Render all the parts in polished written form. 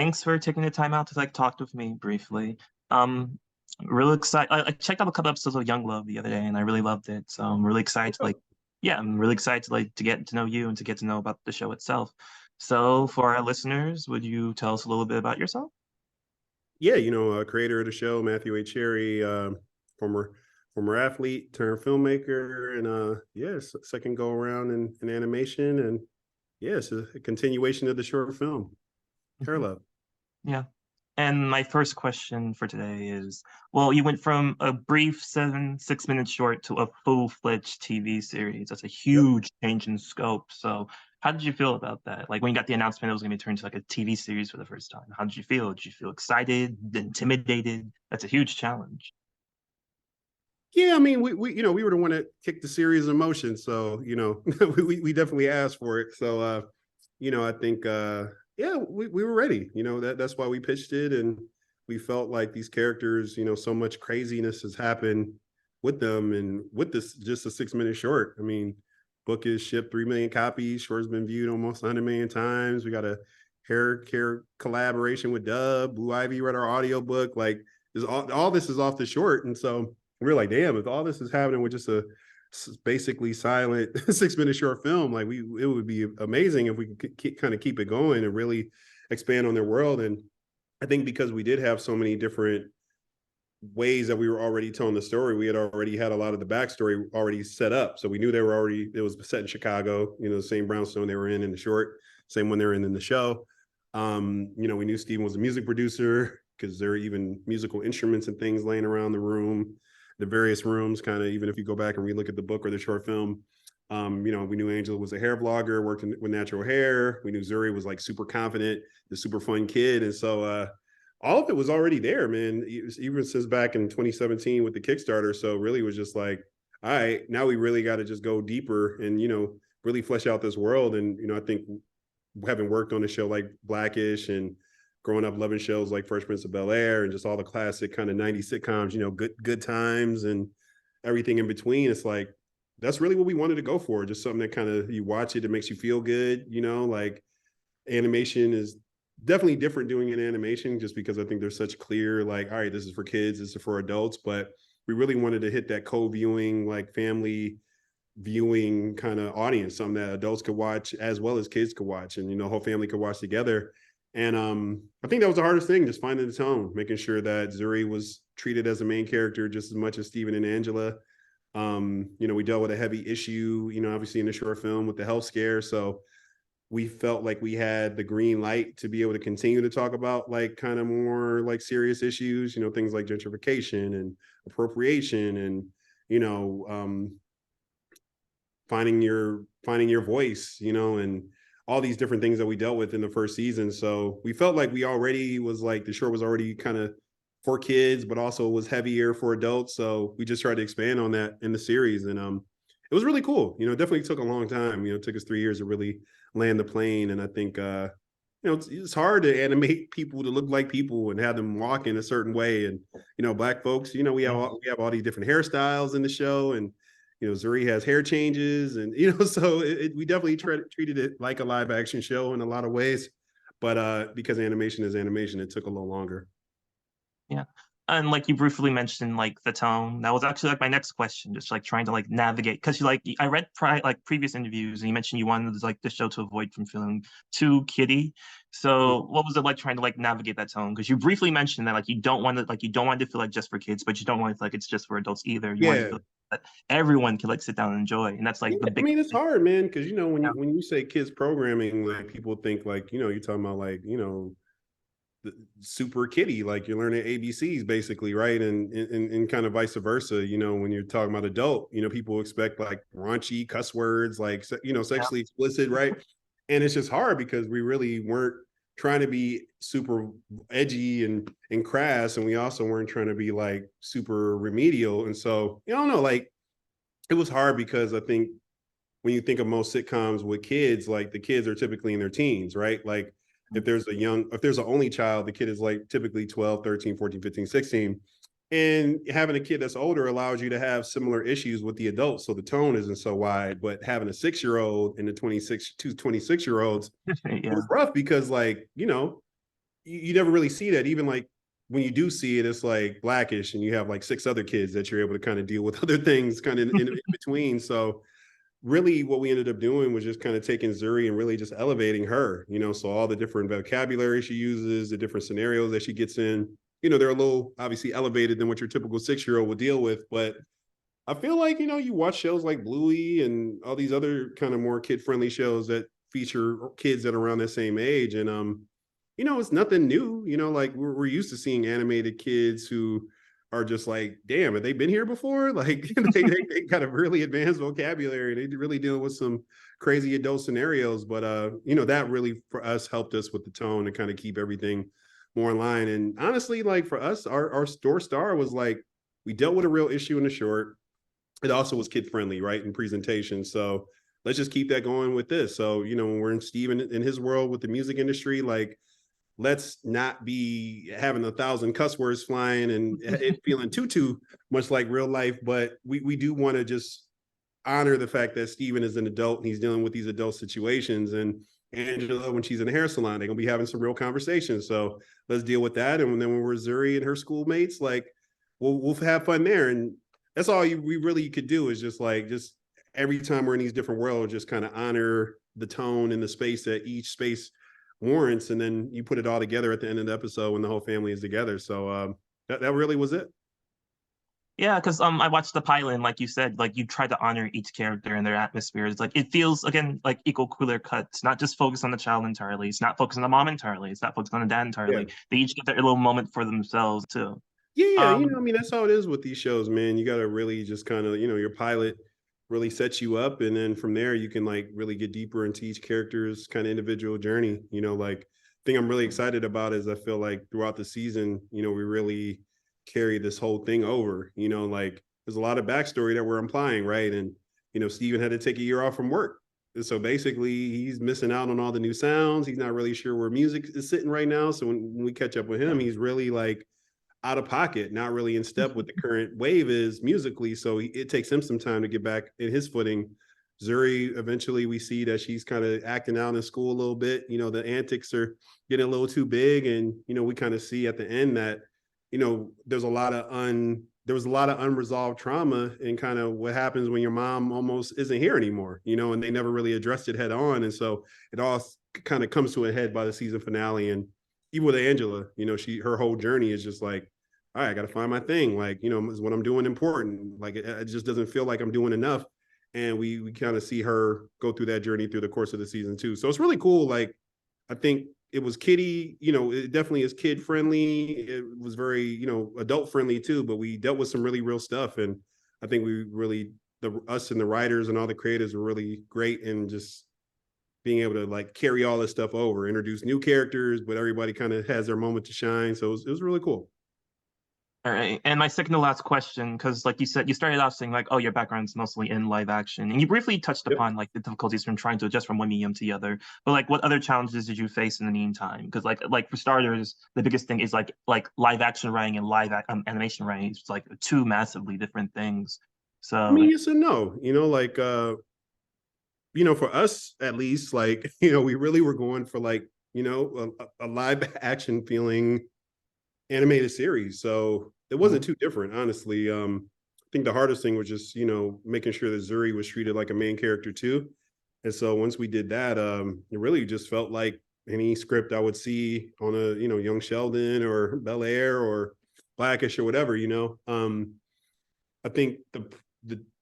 thanks for taking the time out to like talk with me briefly. Um, really excited. I checked out a couple episodes of Young Love the other day, and I really loved it. So I'm really excited to like, yeah, I'm really excited to like to get to know you and to get to know about the show itself. So for our listeners, would you tell us a little bit about yourself? Yeah, creator of the show, Matthew A. Cherry, former former athlete turned filmmaker, and second go around in animation, and it's a continuation of the short film, Hair Mhm. Love. Yeah. And my first question for today is, well, you went from a brief 6 minute short to a full-fledged TV series. That's a Yep. huge change in scope. So how did you feel about that? Like when you got the announcement it was gonna be turned to like a TV series for the first time. How did you feel? Did you feel excited, intimidated? That's a huge challenge. Yeah, I mean, we were the one that kicked the series in motion, so we definitely asked for it. So I think we were ready. That's why we pitched it, and we felt like these characters, so much craziness has happened with them, and with this just a 6 minute short. I mean, book is shipped 3 million copies. Short's been viewed almost 100 million times. We got a hair care collaboration with Dub. Blue Ivy read our audiobook. Like, all this is off the short, and so we're like, damn, if all this is happening with just a basically silent 6 minute short film, like it would be amazing if we could kind of keep it going and really expand on their world. And I think because we did have so many different ways that we were already telling the story, we had already had a lot of the backstory already set up, so we knew it was set in Chicago, the same brownstone they were in the short, same one they were in the show. We knew Steven was a music producer because there are even musical instruments and things laying around the various rooms, kind of, even if you go back and relook at the book or the short film. We knew Angela was a hair vlogger, worked with natural hair. We knew Zuri was like super confident, the super fun kid. And so all of it was already there, man, even since back in 2017 with the Kickstarter. So really was just like, all right, now we really got to just go deeper and, really flesh out this world. And, I think having worked on a show like Blackish and growing up loving shows like Fresh Prince of Bel-Air and just all the classic kind of 90s sitcoms, good times and everything in between. It's like, that's really what we wanted to go for. Just something that kind of, you watch it, it makes you feel good, like animation is definitely different doing an animation just because I think there's such clear, like, all right, this is for kids, this is for adults, but we really wanted to hit that co-viewing, like family viewing kind of audience, something that adults could watch as well as kids could watch, and whole family could watch together. And I think that was the hardest thing, just finding the tone, making sure that Zuri was treated as a main character just as much as Steven and Angela. We dealt with a heavy issue, obviously in the short film with the health scare. So we felt like we had the green light to be able to continue to talk about like kind of more like serious issues, things like gentrification and appropriation and, you know, um, finding your voice, and all these different things that we dealt with in the first season. So we felt like we already was like the short was already kind of for kids, but also was heavier for adults. So we just tried to expand on that in the series. And it was really cool. It definitely took a long time. It took us 3 years to really land the plane. And I think it's hard to animate people to look like people and have them walk in a certain way. And black folks, we have all these different hairstyles in the show, and Zuri has hair changes, and so we definitely treated it like a live action show in a lot of ways. But because animation is animation, it took a little longer. Yeah. And like you briefly mentioned, like the tone. That was actually like my next question, just like trying to like navigate because you like I read like previous interviews and you mentioned you wanted like the show to avoid from feeling too kiddie. Mhm. So what was it like trying to like navigate that tone? Because you briefly mentioned that like you don't want it to feel like just for kids, but you don't want it to, like it's just for adults either. You want it to Yeah. feel like that everyone can like sit down and enjoy. And that's Yeah, like the I big mean, it's hard, man, because when yeah. you say kids programming, like people think like you're talking about like the super kiddie, like you're learning ABCs basically, right? And kind of vice versa. When you're talking about adult, people expect like raunchy cuss words, like Yeah. sexually explicit, right? And it's just hard because we really weren't trying to be super edgy and crass, and we also weren't trying to be like super remedial. And so I don't know, like it was hard because I think when you think of most sitcoms with kids, like the kids are typically in their teens, right? Like if there's an only child, the kid is like typically 12, 13, 14, 15, 16. And having a kid that's older allows you to have similar issues with the adults. So the tone isn't so wide, but having a 6-year-old and the 26, two 26-year-olds, it was Yeah. rough because like, you never really see that. Even like when you do see it, it's like Blackish, and you have like 6 other kids that you're able to kind of deal with other things kind of in between. So really what we ended up doing was just kind of taking Zuri and really just elevating her, so all the different vocabulary she uses, the different scenarios that she gets in, they're a little obviously elevated than what your typical 6-year-old would deal with. But I feel like, you watch shows like Bluey and all these other kind of more kid-friendly shows that feature kids that are around that same age. And, it's nothing new, like we're used to seeing animated kids who are just like, damn, have they been here before? Like they got a really advanced vocabulary. They really deal with some crazy adult scenarios. But, that really for us helped us with the tone to kind of keep everything more in line. And honestly, like for us, our store star was like, we dealt with a real issue in the short. It also was kid friendly, right, in presentation. So let's just keep that going with this. So, when we're in Steven in his world with the music industry, like let's not be having 1,000 cuss words flying and it feeling too much like real life. But we do want to just honor the fact that Steven is an adult and he's dealing with these adult situations. And Angela, when she's in the hair salon, they're gonna be having some real conversations. So let's deal with that. And then when we're Zuri and her schoolmates, like we'll have fun there. And that's all we really could do is just every time we're in these different worlds, just kind of honor the tone and the space that each space warrants. And then you put it all together at the end of the episode when the whole family is together. So that really was it. Yeah, because I watched the pilot, and like you said, like you try to honor each character and their atmosphere. It's like it feels again like equal cooler cuts, not just focused on the child entirely. It's not focused on the mom entirely. It's not focused on the dad Yeah. entirely. They each get their little moment for themselves too. Yeah, Um, I mean, that's how it is with these shows, man. You got to really just kind of, your pilot really sets you up, and then from there you can like really get deeper into each character's kind of individual journey. Like thing I'm really excited about is I feel like throughout the season, we really carry this whole thing over. Like there's a lot of backstory that we're implying, right? And Steven had to take a year off from work. And so basically he's missing out on all the new sounds. He's not really sure where music is sitting right now. So when we catch up with him, he's really like out of pocket, not really in step with the current wave is musically. So it takes him some time to get back in his footing. Zuri, eventually we see that she's kind of acting out in school a little bit. The antics are getting a little too big. And, we kind of see at the end that, there was a lot of unresolved trauma and kind of what happens when your mom almost isn't here anymore, and they never really addressed it head on. And so it all kind of comes to a head by the season finale. And even with Angela, her whole journey is just like, all right, I got to find my thing. Like, is what I'm doing important? Like, it just doesn't feel like I'm doing enough. And we kind of see her go through that journey through the course of the season too. So it's really cool. Like, I think it was kiddie, it definitely is kid friendly. It was very, adult friendly too, but we dealt with some really real stuff. And I think we really, us and the writers and all the creators were really great in just being able to like carry all this stuff over, introduce new characters, but everybody kind of has their moment to shine. So it was really cool. all right, and my second to last question, because like you said, you started off saying like, oh, your background's mostly in live action, and you briefly touched Yep. upon like the difficulties from trying to adjust from one medium to the other. But like, what other challenges did you face in the meantime? Because like for starters, the biggest thing is like live action writing and animation writing. It's like two massively different things. I So mean, yes and no, like, for us at least, like, we really were going for like, a live action feeling animated series. So it wasn't too different, honestly. I think the hardest thing was just, making sure that Zuri was treated like a main character too. And so once we did that, it really just felt like any script I would see on a, Young Sheldon or Bel Air or Blackish or whatever, I think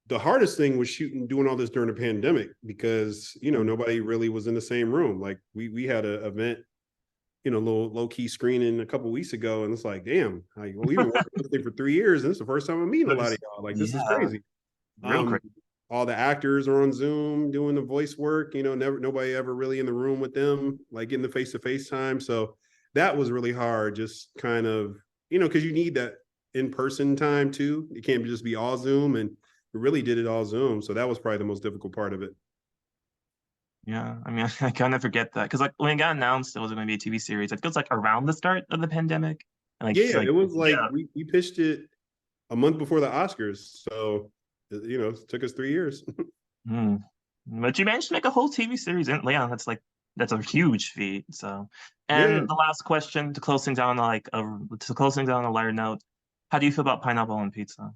the hardest thing was doing all this during the pandemic because, nobody really was in the same room. Like we had an event, little low key screening a couple weeks ago, and it's like, damn, like, we've been working on this thing for 3 years, and it's the first time I'm meeting a lot of y'all. Like, this is yeah, crazy. real Um, crazy. all the actors are on Zoom doing the voice work. Nobody ever really in the room with them, like getting the face to face time. So that was really hard. Just kind of, because you need that in person time too. It can't just be all Zoom, and we really did it all Zoom. So that was probably the most difficult part of it. Yeah, I mean, I kind of forget that because like when it got announced it was going to be a TV series, it feels like around the start of the pandemic. Yeah, it was like yeah. we pitched it a month before the Oscars. So, it took us 3 years. Hmm. But you managed to make a whole TV series, and yeah, that's like that's a huge feat. So, Yeah, and the last question to close things down, to close things down on a lighter note, how do you feel about pineapple on pizza?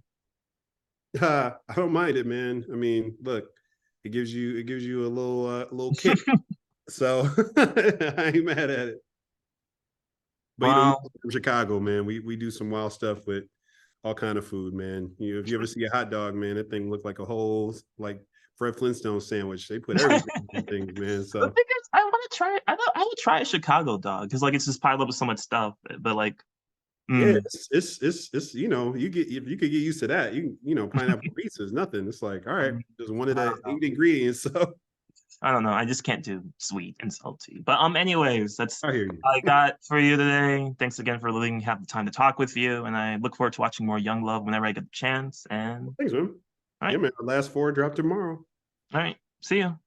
I don't mind it, man. I mean, look, it gives you a little kick. So I ain't mad at it. But you Well, from Chicago, man, we do some wild stuff with all kind of food, man. If you ever see a hot dog, man, that thing looked like a whole like Fred Flintstone sandwich. They put everything in things, man. the So thing is, I want to try. I would try a Chicago dog because like it's just piled up with so much stuff. But like, yeah, mm, it's you know, you get if you could get used to that, you know, pineapple pizza is nothing. It's like, all right, just one of I the don't know. 8 ingredients. So I don't know. I just can't do sweet and salty. But anyways, that's I hear you. all I got for you today. Thanks again for letting me have the time to talk with you, and I look forward to watching more Young Love whenever I get the chance. And Thanks, man. all Yeah, right, man. The last four drop tomorrow. all right, see you.